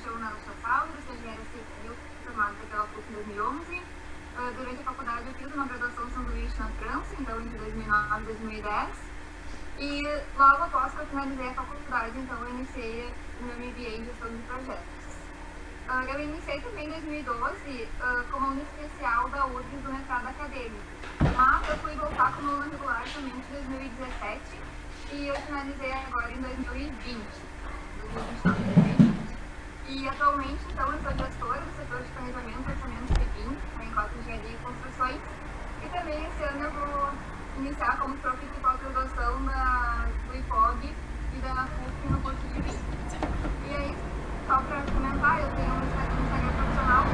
chamo Nela Chassal, eu sou engenheira civil formada pela PUC em 2011. Durante a faculdade eu fiz uma graduação sanduíche na França, então entre 2009 e 2010. E logo após que eu finalizei a faculdade, então eu iniciei o meu MBA em gestão de projetos. Eu iniciei também em 2012 como aluna especial da URGS do mestrado acadêmico, mas eu fui voltar como aluna regular somente em 2017 e eu finalizei agora em 2020. E atualmente, então, eu sou gestora do setor de planejamento, orçamento e BIM, na Encontro Engenharia e Construções, e também esse ano eu vou iniciar como prof de pós-graduação do IPOG e da PUC no curso de BIM. E aí, só para comentar, eu tenho um Instagram profissional,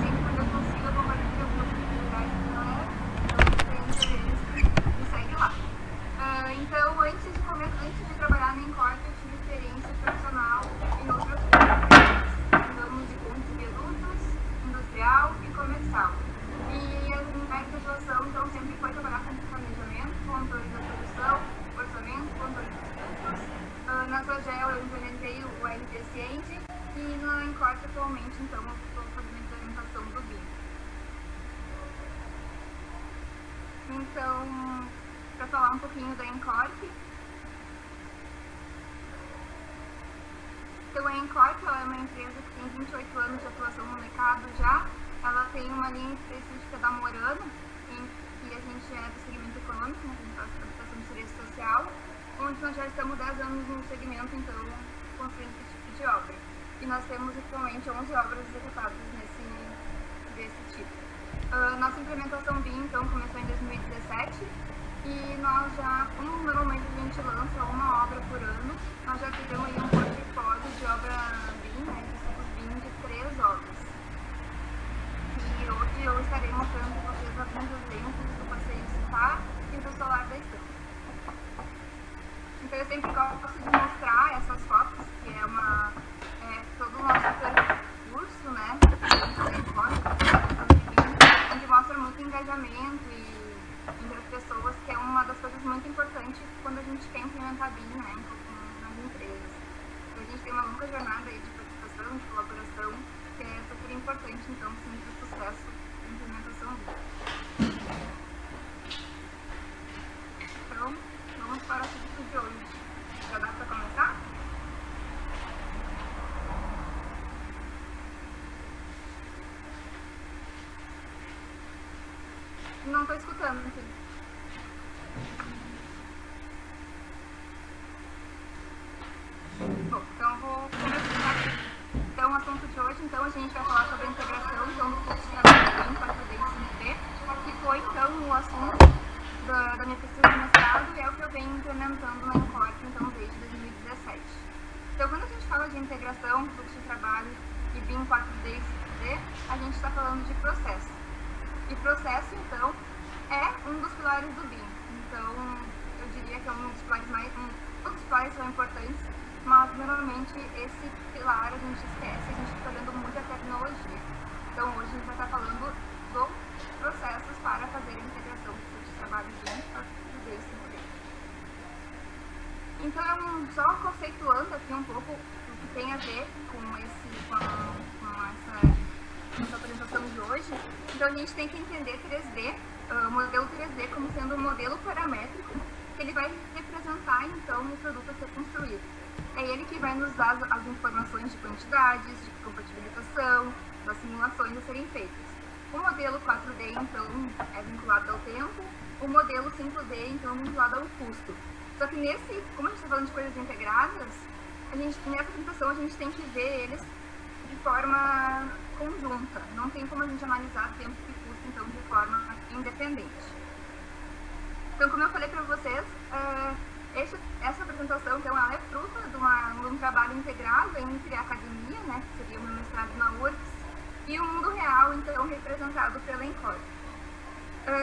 sempre quando eu consigo eu compartilho algumas atividades com a galera, então se tem interesse, me segue lá. Então, antes de trabalhar na Encontro, eu tive experiência profissional em outras áreas, ramos de pontos e viadutos, industrial e comercial. E a minha graduação, então, sempre foi trabalhar com planejamento, controle da produção, orçamento, controle dos custos. Na Sogel eu implementei o RT Ciente e na Encorte atualmente, então, eu estou fazendo a implementação do BIM. Então, para falar um pouquinho da Encorte. Então, a Encorte é uma empresa que tem 28 anos de atuação no mercado já. Ela tem uma linha específica da Morano, em que a gente é do segmento econômico, né, a gente faz prestação de serviço social, onde nós já estamos 10 anos no segmento, então, construindo esse tipo de obra. E nós temos atualmente 11 obras executadas desse tipo. Nossa implementação BIM, então, começou em 2017 e nós já, como normalmente a gente lança uma obra por ano, nós já tivemos aí um portfólio de obra BIM, né, de ciclos BIM de 3 obras. E hoje eu estarei mostrando para vocês alguns exemplos do passeio Citar e do solar da estampa. Então eu sempre gosto de mostrar essas fotos, que é todo o nosso percurso, né, onde mostra muito engajamento entre as pessoas, que é uma das coisas muito importantes quando a gente quer implementar BIM, né, nas empresas. Então a gente tem uma longa jornada aí de participação, de colaboração, que é super importante, então, sim, para o sucesso da implementação BIM. Então, vamos para o assunto de hoje. Já dá para começar? Não estou escutando, filho. Bom, então eu vou começar. Então, o assunto de hoje, então, a gente vai falar sobre a integração então, do curso de trabalho em 4D e 5D, que foi, então, o assunto da minha pesquisa de mestrado e é o que eu venho implementando na Encorte, então, desde 2017. Então, quando a gente fala de integração, fluxo de trabalho e BIM 4D e 5D, a gente está falando de processo. E processo, então, é um dos pilares do BIM. Então, eu diria que é um dos pilares mais... Todos os pilares são importantes, mas, normalmente, esse pilar a gente esquece, a gente está olhando muito a tecnologia. Então, hoje a gente vai estar falando dos processos para fazer a integração do fluxo de trabalho BIM 4D e 5D. Então, só conceituando aqui um pouco o que tem a ver com essa apresentação de hoje, então a gente tem que entender 3D, o modelo 3D como sendo um modelo paramétrico que ele vai representar então o produto a ser construído. É ele que vai nos dar as informações de quantidades, de compatibilização, das simulações a serem feitas. O modelo 4D então é vinculado ao tempo, o modelo 5D então é vinculado ao custo. Só que como a gente está falando de coisas integradas, nessa apresentação a gente tem que ver eles de forma conjunta. Não tem como a gente analisar tempo e custo, então, de forma independente. Então, como eu falei para vocês, essa apresentação, então, ela é fruto de um trabalho integrado entre a academia, né, que seria o meu mestrado na URGS, e o mundo real, então, representado pela Encorte.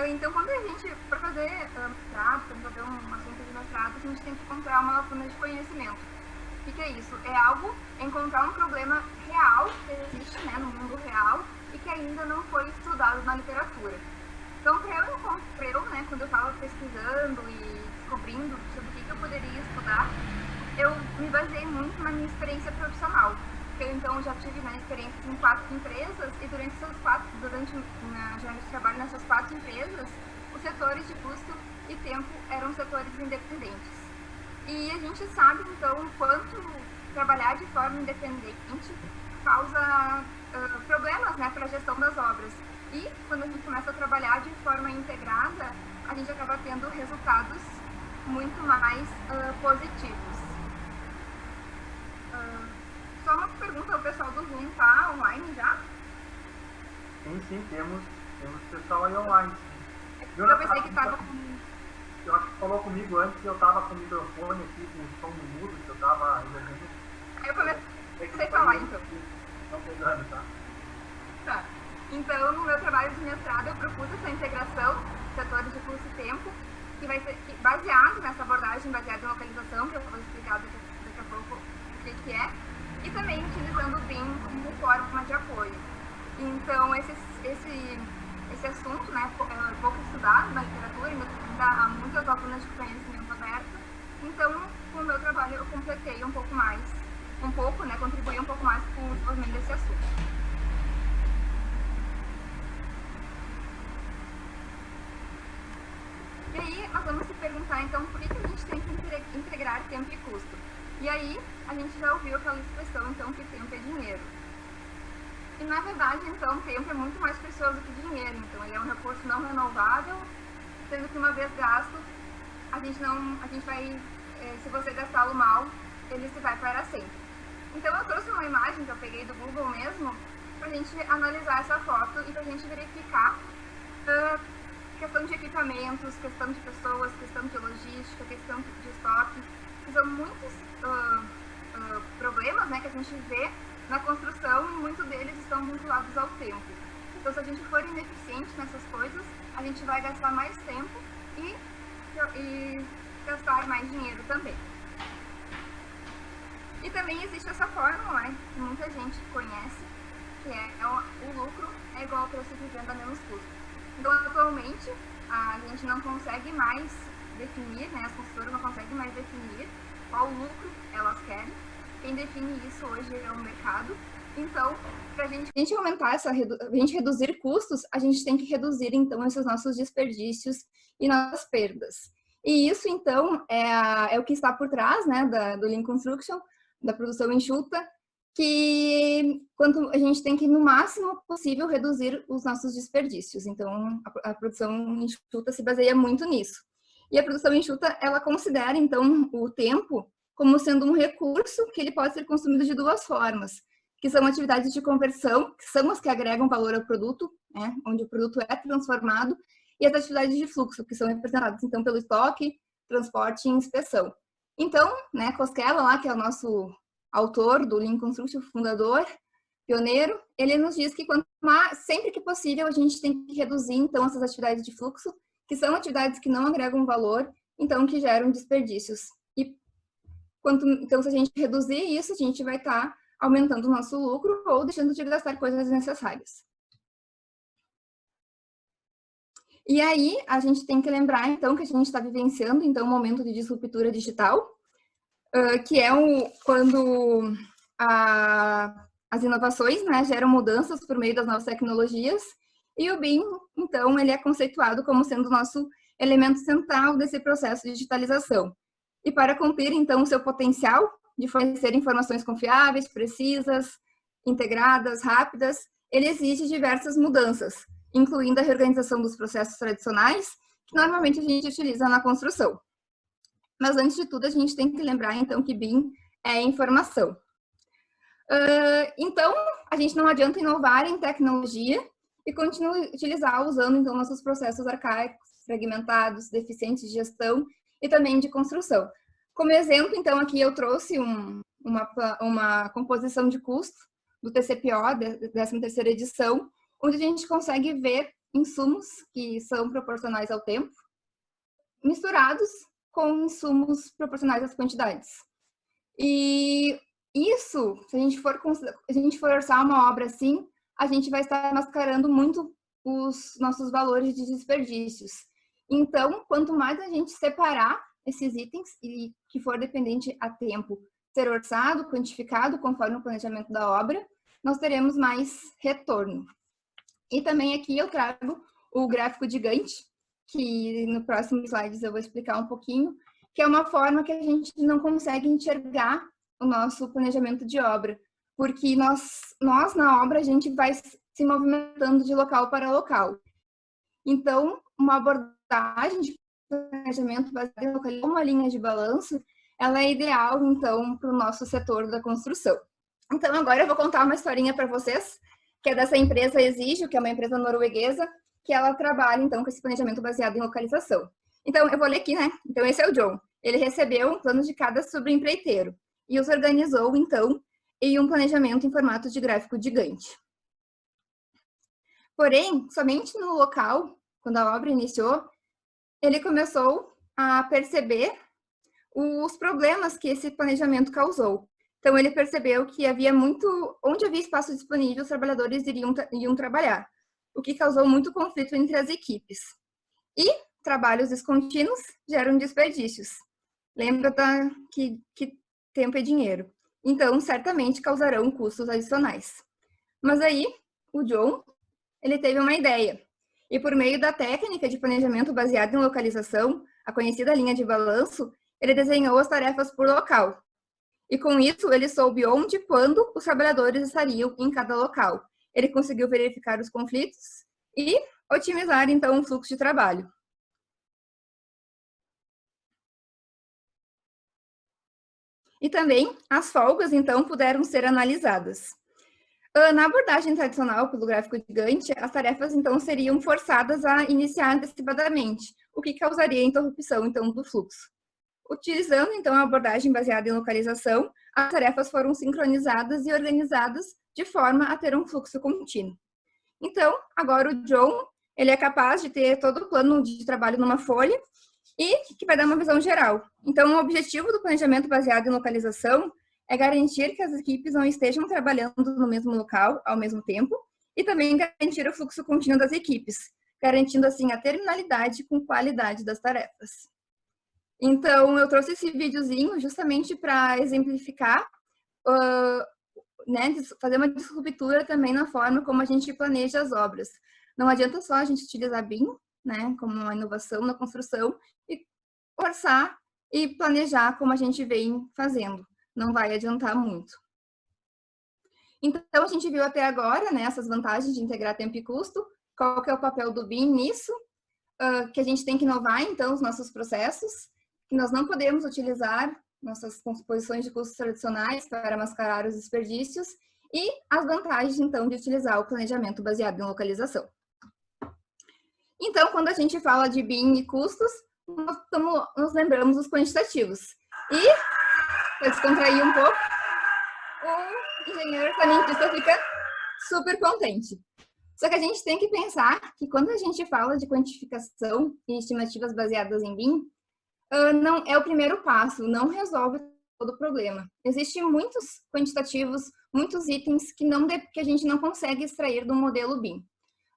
Então, quando a gente, para fazer mestrado, para resolver um assunto de mestrado, a gente tem que encontrar uma lacuna de conhecimento. O que é isso? É encontrar um problema real que existe, né, no mundo real e que ainda não foi estudado na literatura. Então, né, quando eu estava pesquisando e descobrindo sobre o que eu poderia estudar, eu me baseei muito na minha experiência profissional. então, já tive, né, experiências em 4 empresas, e durante já trabalho nessas 4 empresas, os setores de custo e tempo eram setores independentes. E a gente sabe, então, o quanto trabalhar de forma independente causa problemas, né, para a gestão das obras. E quando a gente começa a trabalhar de forma integrada, a gente acaba tendo resultados muito mais positivos. Só uma pergunta, o pessoal do Zoom tá online já? Sim, temos pessoal aí online. Eu pensei que estava com... Eu acho que falou comigo antes e eu estava com o microfone aqui, com o som mudo, que eu estava resolvendo. Aí eu comecei a falar, então. Não pegando, tá? Tá. Então, no meu trabalho de mestrado, eu propus essa integração, setores de custo e tempo, que vai ser baseado nessa abordagem, baseada em localização, que eu vou explicar daqui a pouco o que é, e também utilizando o BIM como forma de apoio. Então, esse assunto, né, é pouco estudado na literatura, ainda há muitas lacunas de conhecimento aberto. Então, com o meu trabalho, eu completei contribuí um pouco mais com o desenvolvimento desse assunto. E aí, nós vamos se perguntar, então, por que a gente tem que integrar tempo e custo? E aí, a gente já ouviu aquela expressão, então, que tempo é dinheiro. E, na verdade, então, tempo é muito mais precioso que dinheiro. Então, ele é um recurso não renovável, sendo que uma vez gasto, a gente vai, se você gastá-lo mal, ele se vai para sempre. Então, eu trouxe uma imagem que eu peguei do Google mesmo, para a gente analisar essa foto e para a gente verificar questão de equipamentos, questão de pessoas, questão de logística, questão de estoque, que são muitos problemas, né, que a gente vê na construção, e muitos deles estão vinculados ao tempo. Então, se a gente for ineficiente nessas coisas, a gente vai gastar mais tempo e gastar mais dinheiro também. E também existe essa fórmula, né, que muita gente conhece, que é o lucro é igual ao preço de venda menos custo. Então, atualmente, a gente não consegue mais definir, né, as consultoras não conseguem mais definir qual lucro elas querem. Quem define isso hoje é o mercado. Então, para a gente aumentar a gente reduzir custos, a gente tem que reduzir, então, esses nossos desperdícios e nossas perdas. E isso, então, é o que está por trás, né, do Lean Construction, da produção enxuta, que quanto a gente tem que, no máximo possível, reduzir os nossos desperdícios. Então, a produção enxuta se baseia muito nisso. E a produção enxuta, ela considera, então, o tempo como sendo um recurso que ele pode ser consumido de 2 formas, que são atividades de conversão, que são as que agregam valor ao produto, né, onde o produto é transformado, e as atividades de fluxo, que são representadas, então, pelo estoque, transporte e inspeção. Então, né, Koskela, lá, que é o nosso autor do Lean Construction, fundador, pioneiro, ele nos diz que sempre que possível a gente tem que reduzir, então, essas atividades de fluxo, que são atividades que não agregam valor, então, que geram desperdícios. Então, se a gente reduzir isso, a gente vai estar aumentando o nosso lucro ou deixando de gastar coisas desnecessárias. E aí, a gente tem que lembrar, então, que a gente está vivenciando, então, um momento de disruptura digital, que é quando as inovações, né, geram mudanças por meio das novas tecnologias, e o BIM, então, ele é conceituado como sendo o nosso elemento central desse processo de digitalização. E para cumprir, então, o seu potencial de fornecer informações confiáveis, precisas, integradas, rápidas, ele exige diversas mudanças, incluindo a reorganização dos processos tradicionais, que normalmente a gente utiliza na construção. Mas, antes de tudo, a gente tem que lembrar, então, que BIM é informação. Então, a gente não adianta inovar em tecnologia e continuar usando, então, nossos processos arcaicos, fragmentados, deficientes de gestão e também de construção. Como exemplo, então, aqui eu trouxe uma composição de custo do TCPO, 13ª edição, onde a gente consegue ver insumos que são proporcionais ao tempo, misturados com insumos proporcionais às quantidades. E isso, se a gente for orçar uma obra assim, a gente vai estar mascarando muito os nossos valores de desperdícios. Então, quanto mais a gente separar esses itens e que for dependente a tempo, ser orçado, quantificado conforme o planejamento da obra, nós teremos mais retorno. E também aqui eu trago o gráfico de Gantt, que no próximo slides eu vou explicar um pouquinho, que é uma forma que a gente não consegue enxergar o nosso planejamento de obra, porque nós na obra a gente vai se movimentando de local para local. Então, uma abordagem de planejamento baseada em localização, uma linha de balanço, ela é ideal, então, para o nosso setor da construção. Então, agora eu vou contar uma historinha para vocês, que é dessa empresa Exigio, que é uma empresa norueguesa, que ela trabalha, então, com esse planejamento baseado em localização. Então, eu vou ler aqui, né? Então, esse é o John. Ele recebeu um plano de cada subempreiteiro e os organizou, então, em um planejamento em formato de gráfico de Gantt. Porém, somente no local, quando a obra iniciou, ele começou a perceber os problemas que esse planejamento causou. Então, ele percebeu que havia onde havia espaço disponível, os trabalhadores iriam trabalhar, o que causou muito conflito entre as equipes. E trabalhos descontínuos geram desperdícios. Lembra que tempo é dinheiro. Então, certamente causarão custos adicionais. Mas aí, o John, ele teve uma ideia. E por meio da técnica de planejamento baseado em localização, a conhecida linha de balanço, ele desenhou as tarefas por local. E com isso, ele soube onde e quando os trabalhadores estariam em cada local. Ele conseguiu verificar os conflitos e otimizar, então, o fluxo de trabalho. E também as folgas, então, puderam ser analisadas. Na abordagem tradicional pelo gráfico de Gantt, as tarefas, então, seriam forçadas a iniciar antecipadamente, o que causaria interrupção, então, do fluxo. Utilizando, então, a abordagem baseada em localização, as tarefas foram sincronizadas e organizadas de forma a ter um fluxo contínuo. Então, agora o John, ele é capaz de ter todo o plano de trabalho numa folha e que vai dar uma visão geral. Então, o objetivo do planejamento baseado em localização é garantir que as equipes não estejam trabalhando no mesmo local ao mesmo tempo e também garantir o fluxo contínuo das equipes, garantindo, assim, a terminalidade com qualidade das tarefas. Então, eu trouxe esse videozinho justamente para exemplificar, né, fazer uma ruptura também na forma como a gente planeja as obras. Não adianta só a gente utilizar BIM, né, como uma inovação na construção, e orçar e planejar como a gente vem fazendo. Não vai adiantar muito. Então, a gente viu até agora, né, essas vantagens de integrar tempo e custo. Qual que é o papel do BIM nisso? Que a gente tem que inovar, então, os nossos processos, que nós não podemos utilizar nossas composições de custos tradicionais para mascarar os desperdícios e as vantagens, então, de utilizar o planejamento baseado em localização. Então, quando a gente fala de BIM e custos, nós lembramos os quantitativos. E, para descontrair um pouco, o engenheiro orçamentista fica super contente. Só que a gente tem que pensar que quando a gente fala de quantificação e estimativas baseadas em BIM, não é o primeiro passo, não resolve todo o problema. Existem muitos quantitativos, muitos itens que a gente não consegue extrair do modelo BIM.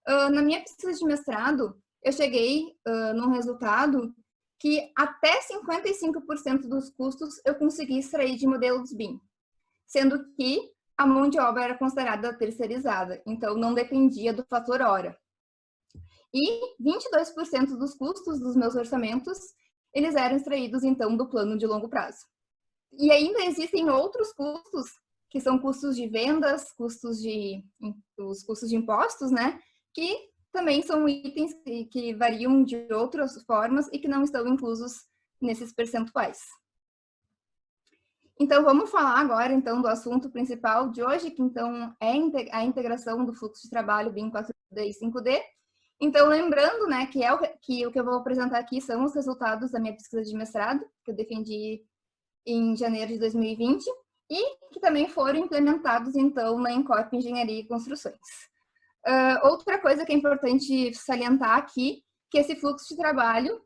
Na minha pesquisa de mestrado, eu cheguei num resultado que até 55% dos custos eu consegui extrair de modelos BIM, sendo que a mão de obra era considerada terceirizada, então não dependia do fator hora. E 22% dos custos dos meus orçamentos, eles eram extraídos, então, do plano de longo prazo. E ainda existem outros custos, que são custos de vendas, os custos de impostos, né? Que também são itens que variam de outras formas e que não estão inclusos nesses percentuais. Então, vamos falar agora, então, do assunto principal de hoje, que, então, é a integração do fluxo de trabalho BIM 4D e 5D. Então, lembrando, né, que o que eu vou apresentar aqui são os resultados da minha pesquisa de mestrado, que eu defendi em janeiro de 2020, e que também foram implementados, então, na Encorp Engenharia e Construções. Outra coisa que é importante salientar aqui, que esse fluxo de trabalho,